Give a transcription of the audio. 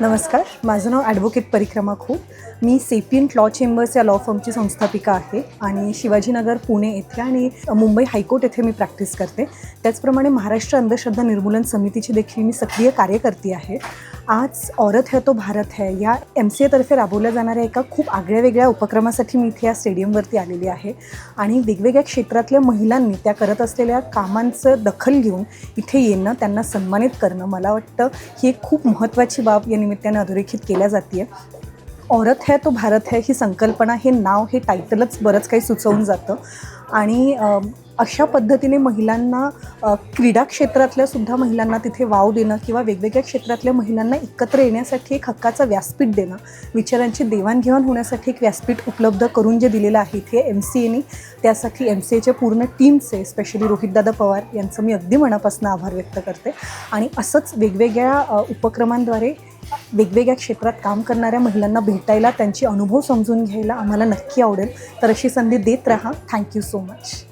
नमस्कार, माझं नाव ॲडव्होकेट परिक्रमा खूप. मी सेपियंट लॉ चेंबर्स या लॉ फर्मची संस्थापिका आहे आणि शिवाजीनगर पुणे येथे आणि मुंबई हायकोर्ट येथे मी प्रॅक्टिस करते. त्याचप्रमाणे महाराष्ट्र अंधश्रद्धा निर्मूलन समितीची देखील मी सक्रिय कार्यकर्ती आहे. आज औरत है तो भारत है या MCA तर्फे राबवल्या जाणाऱ्या एका खूप आगळ्यावेगळ्या उपक्रमासाठी मी इथे या स्टेडियमवरती आलेली आहे आणि वेगवेगळ्या क्षेत्रातल्या महिलांनी त्या करत असलेल्या कामांचं दखल घेऊन इथे येणं, त्यांना सन्मानित करणं, मला वाटतं ही एक खूप महत्त्वाची बाब या निमित्ताने अधोरेखित केल्या जाते आहे. औरत है तो भारत है ही संकल्पना, हे नाव, हे टायटलच बरंच काही सुचवून जातं आणि अशा पद्धतीने महिलांना क्रीडा क्षेत्रातल्यासुद्धा महिलांना तिथे वाव देणं किंवा वेगवेगळ्या क्षेत्रातल्या महिलांना एकत्र येण्यासाठी एक हक्काचं व्यासपीठ देणं, विचारांची देवाणघेवाण होण्यासाठी एक व्यासपीठ उपलब्ध करून जे दिलेलं आहे इथे MCAने, त्यासाठी MCAच्या पूर्ण टीमचे स्पेशली रोहितदादा पवार यांचं मी अगदी मनापासून आभार व्यक्त करते. आणि असंच वेगवेगळ्या उपक्रमांद्वारे वेगवेगळ्या क्षेत्रात काम करणाऱ्या महिलांना भेटायला, त्यांचे अनुभव समजून घ्यायला आम्हाला नक्की आवडेल. तर अशी संधी देत राहा. Thank you so much.